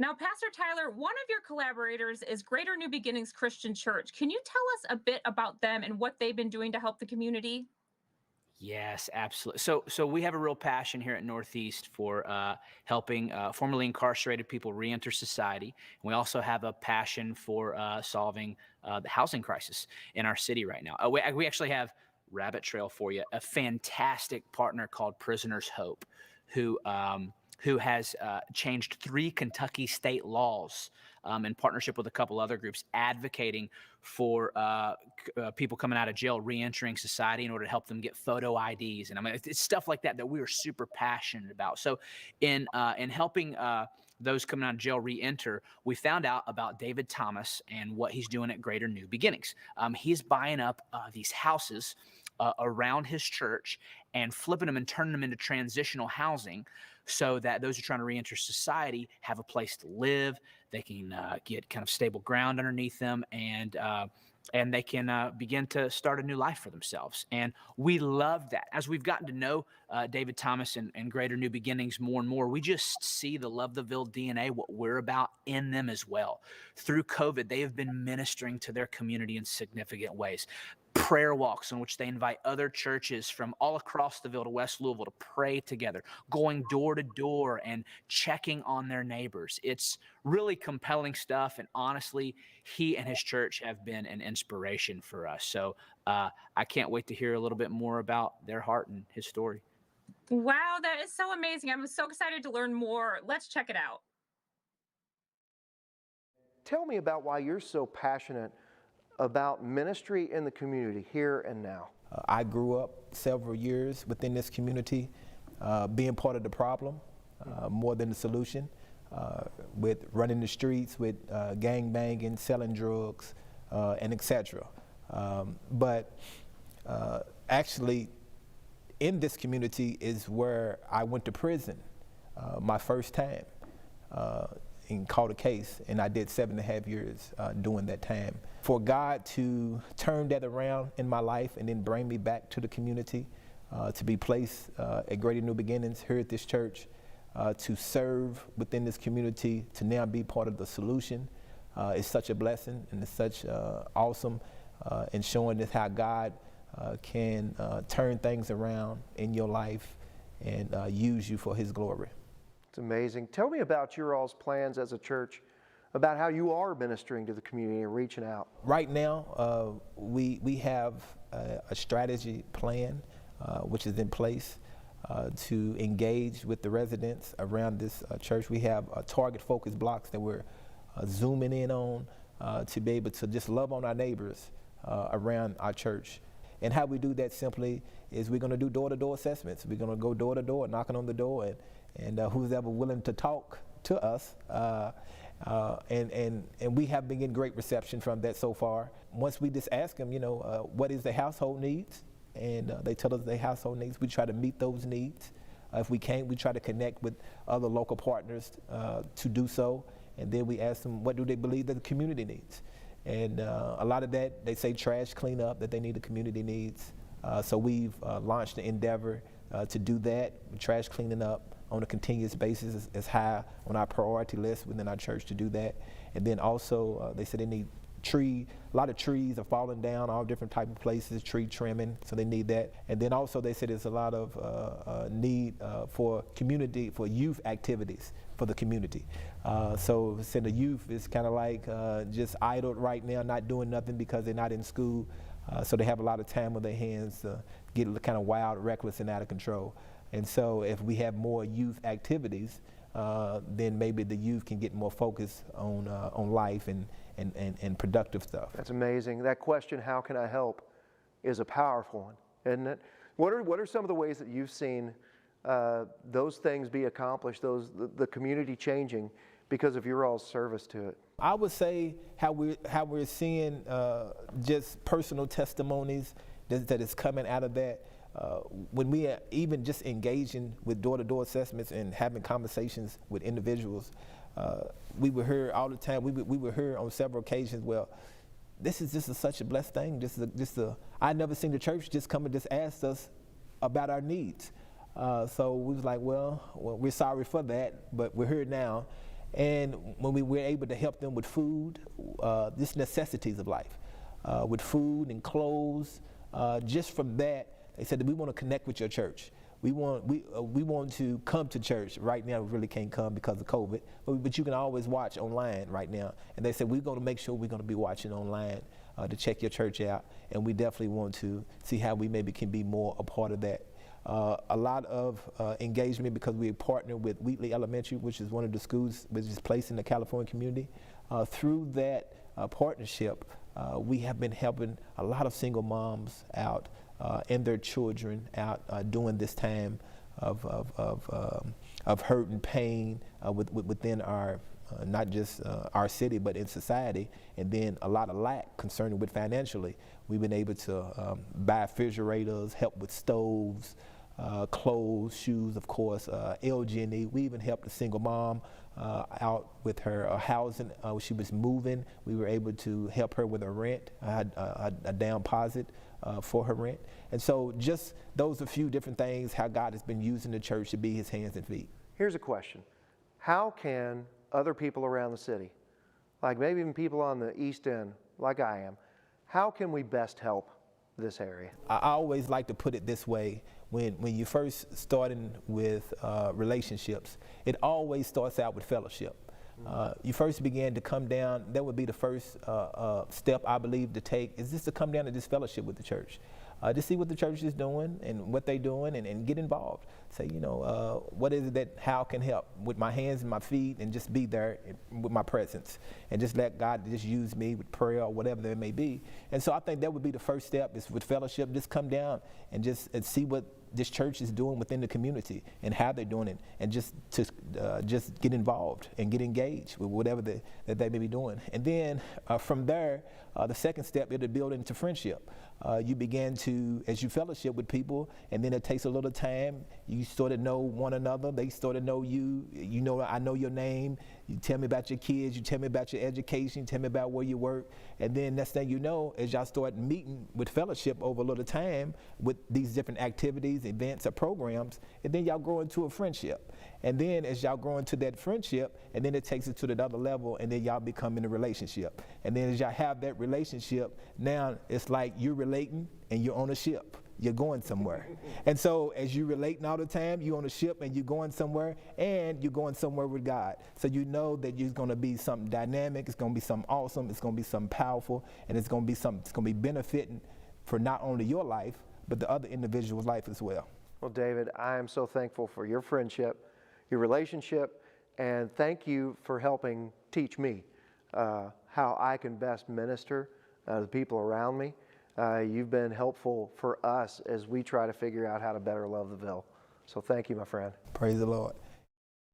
Now, Pastor Tyler, one of your collaborators is Greater New Beginnings Christian Church. Can you tell us a bit about them and what they've been doing to help the community? Yes, absolutely. So we have a real passion here at Northeast for helping formerly incarcerated people reenter society. And we also have a passion for solving the housing crisis in our city right now. We actually have Rabbit Trail for you, a fantastic partner called Prisoners Hope, who who has changed 3 Kentucky state laws in partnership with a couple other groups advocating for people coming out of jail re-entering society in order to help them get photo IDs. And I mean, it's stuff like that that we are super passionate about. So in helping those coming out of jail re-enter, we found out about David Thomas and what he's doing at Greater New Beginnings. He's buying up these houses around his church and flipping them and turning them into transitional housing so that those who are trying to reenter society have a place to live. They can get kind of stable ground underneath them, and they can begin to start a new life for themselves. And we love that. As we've gotten to know David Thomas and Greater New Beginnings more and more, we just see the Love the Ville DNA, what we're about, in them as well. Through COVID, they have been ministering to their community in significant ways. Prayer walks in which they invite other churches from all across the Ville to West Louisville to pray together, going door to door and checking on their neighbors. It's really compelling stuff, and honestly, he and his church have been an inspiration for us. So I can't wait to hear a little bit more about their heart and his story. Wow, that is so amazing. I'm so excited to learn more. Let's check it out. Tell me about why you're so passionate about ministry in the community here and now. I grew up several years within this community, being part of the problem more than the solution, with running the streets, with gang banging, selling drugs, and etc. But actually, in this community is where I went to prison my first time and caught a case, and I did 7.5 years doing that time. For God to turn that around in my life and then bring me back to the community, to be placed at Greater New Beginnings here at this church, to serve within this community, to now be part of the solution, is such a blessing, and it's such awesome in showing us how God can turn things around in your life and use you for His glory. It's amazing. Tell me about your all's plans as a church, about how you are ministering to the community and reaching out. Right now, we have a strategy plan which is in place to engage with the residents around this church. We have target focus blocks that we're zooming in on to be able to just love on our neighbors around our church. And how we do that simply is we're going to do door-to-door assessments. We're going to go door-to-door, knocking on the door, and who's ever willing to talk to us. And we have been getting great reception from that so far. Once we just ask them, what is the household needs? And they tell us their household needs. We try to meet those needs. If we can't, we try to connect with other local partners to do so. And then we ask them, what do they believe that the community needs? And a lot of that, they say trash cleanup, that they need, the community needs. So we've launched an endeavor to do that. Trash cleaning up on a continuous basis is high on our priority list within our church to do that. And then also, they said they need a lot of trees are falling down, all different type of places, tree trimming, so they need that. And then also they said there's a lot of need for youth activities for the community. So said the youth is kind of like just idle right now, not doing nothing because they're not in school. So they have a lot of time on their hands to get kind of wild, reckless, and out of control. And so if we have more youth activities, then maybe the youth can get more focused on life and productive stuff. That's amazing. That question, how can I help, is a powerful one, isn't it? What are some of the ways that you've seen those things be accomplished, the community changing because of your all's service to it? I would say how we're seeing just personal testimonies that is coming out of that. When we are even just engaging with door-to-door assessments and having conversations with individuals, we would hear all the time. We would hear on several occasions, well, this is such a blessed thing. I never seen the church just come and just ask us about our needs. So we was like, well, we're sorry for that, but we're here now. And when we were able to help them with food, just necessities of life, with food and clothes, just from that, they said that we want to connect with your church. We want to come to church. Right now, we really can't come because of COVID, but you can always watch online right now. And they said, we're going to make sure we're going to be watching online to check your church out. And we definitely want to see how we maybe can be more a part of that. A lot of engagement because we partner with Wheatley Elementary, which is one of the schools which is placed in the California community. Through that partnership, we have been helping a lot of single moms out and their children out during this time of hurt and pain within our not just our city, but in society, and then a lot of lack concerning with financially. We've been able to buy refrigerators, help with stoves, clothes, shoes, of course, LG&E. We even helped a single mom out with her housing. She was moving. We were able to help her with her rent, a down deposit for her rent. And so just those are a few different things, how God has been using the church to be his hands and feet. Here's a question. How can other people around the city, like maybe even people on the East End, like I am, how can we best help this area? I always like to put it this way. When you first starting with relationships, it always starts out with fellowship. You first begin to come down, that would be the first step I believe to take, is just to come down and just fellowship with the church. To see what the church is doing and what they're doing and get involved. Say, what is it that how can help with my hands and my feet and just be there with my presence and just let God just use me with prayer or whatever there may be. And so I think that would be the first step is with fellowship, just come down and just see what this church is doing within the community and how they're doing it, and just to just get involved and get engaged with whatever that they may be doing. And then from there, the second step is to build into friendship. You begin to, as you fellowship with people, and then it takes a little time, you sort of know one another, they sort of know you, I know your name, you tell me about your kids, you tell me about your education, you tell me about where you work, and then next thing you know, as y'all start meeting with fellowship over a little time with these different activities, events, or programs, and then y'all grow into a friendship. And then as y'all grow into that friendship, and then it takes it to that other level, and then y'all become in a relationship. And then as y'all have that relationship, now it's like you're relating and you're on a ship. You're going somewhere. And so as you relating all the time, you're on a ship and you're going somewhere, and you're going somewhere with God. So you know that you're going to be something dynamic, it's going to be something awesome, it's going to be something powerful, and it's going to be something that's going to be benefiting for not only your life, but the other individual's life as well. Well, David, I am so thankful for your friendship, your relationship, and thank you for helping teach me how I can best minister to the people around me. You've been helpful for us as we try to figure out how to better love the Ville. So thank you, my friend. Praise the Lord.